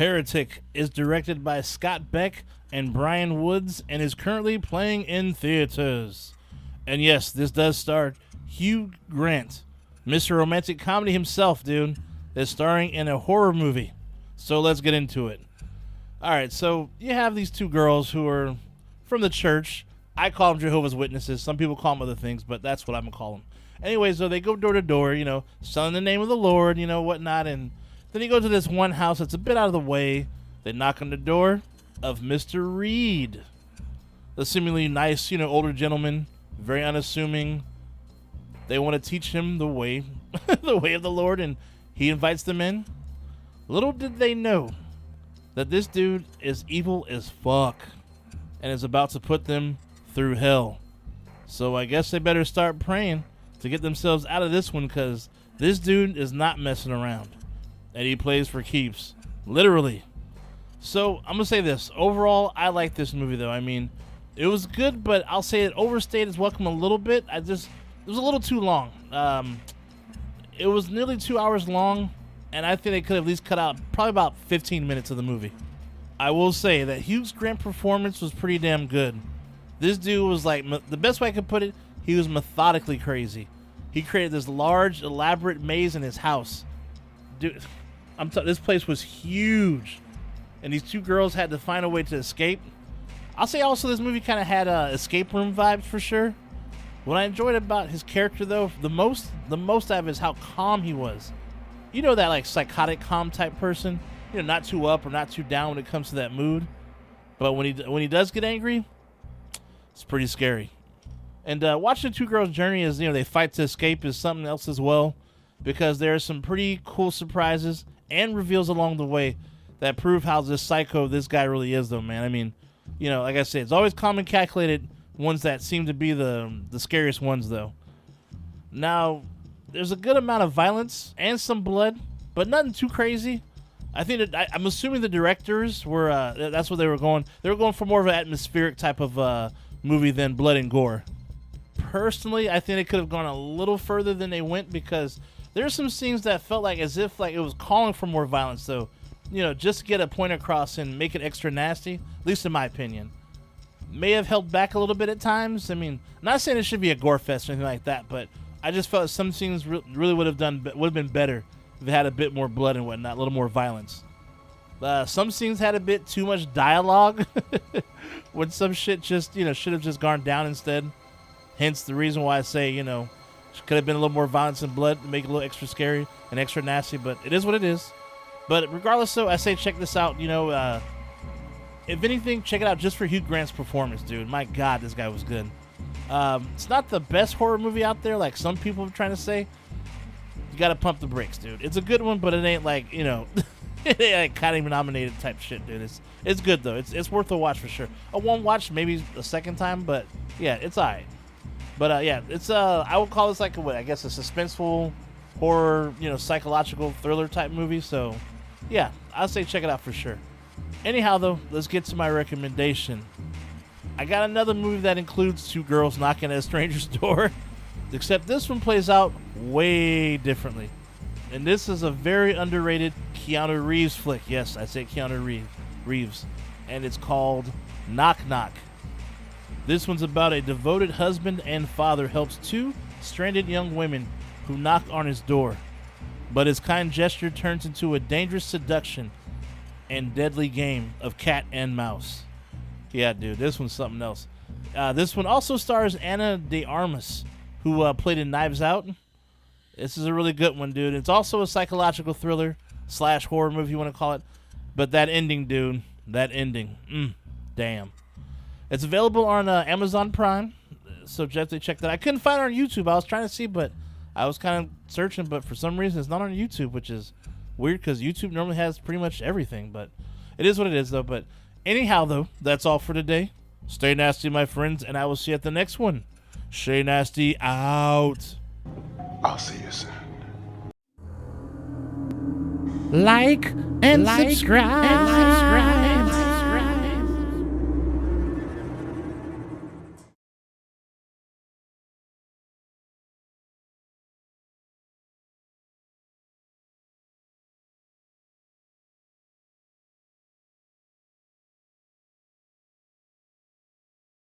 Heretic is directed by Scott Beck and Brian Woods and is currently playing in theaters. And yes, this does star Hugh Grant, Mr. Romantic Comedy himself, dude, is starring in a horror movie. So let's get into it. Alright, so you have these two girls who are from the church. I call them Jehovah's Witnesses. Some people call them other things, but that's what I'm going to call them. Anyways, so they go door to door, selling the name of the Lord, whatnot. And then you go to this one house that's a bit out of the way. They knock on the door of Mr. Reed, a seemingly nice, older gentleman, very unassuming. They want to teach him the way, the way of the Lord, and he invites them in. Little did they know that this dude is evil as fuck and is about to put them through hell. So I guess they better start praying to get themselves out of this one, because this dude is not messing around. And he plays for keeps. Literally. So I'm going to say this. Overall, I like this movie, though. I mean, it was good, but I'll say it overstayed its welcome a little bit. It was a little too long. It was nearly 2 hours long, and I think they could have at least cut out probably about 15 minutes of the movie. I will say that Hugh Grant's performance was pretty damn good. This dude was like, the best way I could put it, he was methodically crazy. He created this large, elaborate maze in his house. Dude, this place was huge, and these two girls had to find a way to escape. I'll say also this movie kind of had escape room vibes for sure. What I enjoyed about his character, though, the most out of it is how calm he was. That like psychotic calm type person, not too up or not too down when it comes to that mood. But when he does get angry, it's pretty scary. And watching the two girls' journey as they fight to escape is something else as well, because there are some pretty cool surprises and reveals along the way that prove how this psycho this guy really is, though, man. I mean, like I said, it's always calm and calculated ones that seem to be the scariest ones, though. Now, there's a good amount of violence and some blood, but nothing too crazy. I think I'm assuming the directors were that's what they were going. They were going for more of an atmospheric type of movie than blood and gore. Personally, I think they could have gone a little further than they went, because there's some scenes that felt like as if like it was calling for more violence. So, just to get a point across and make it extra nasty, at least in my opinion. May have held back a little bit at times. I mean, I'm not saying it should be a gore fest or anything like that, but I just felt some scenes really would have been better if it had a bit more blood and whatnot, a little more violence. Some scenes had a bit too much dialogue, when some shit just should have just gone down instead. Hence the reason why I say could have been a little more violence and blood to make it a little extra scary and extra nasty. But it is what it is. But regardless, though, I say check this out. If anything, check it out just for Hugh Grant's performance, dude. My God, this guy was good. It's not the best horror movie out there, like some people are trying to say. You got to pump the brakes, dude. It's a good one, but it ain't like, it ain't like Academy nominated type shit, dude. It's good, though. It's worth a watch for sure. A one watch, maybe a second time, but yeah, it's alright. But yeah, it's I would call this like a suspenseful horror, psychological thriller type movie. So yeah, I'll say check it out for sure. Anyhow, though, let's get to my recommendation. I got another movie that includes two girls knocking at a stranger's door, except this one plays out way differently. And this is a very underrated Keanu Reeves flick. Yes, I say Keanu Reeves. And it's called Knock Knock. This one's about a devoted husband and father helps two stranded young women who knock on his door. But his kind gesture turns into a dangerous seduction and deadly game of cat and mouse. Yeah, dude, this one's something else. This one also stars Ana de Armas, who played in Knives Out. This is a really good one, dude. It's also a psychological thriller / horror movie, if you want to call it. But that ending, dude, damn. It's available on Amazon Prime, so definitely check that out. I couldn't find it on YouTube. I was trying to see, but I was kind of searching, but for some reason it's not on YouTube, which is weird because YouTube normally has pretty much everything, but it is what it is, though. But anyhow, though, that's all for today. Stay nasty, my friends, and I will see you at the next one. Shay Nasty out. I'll see you soon. Like and subscribe.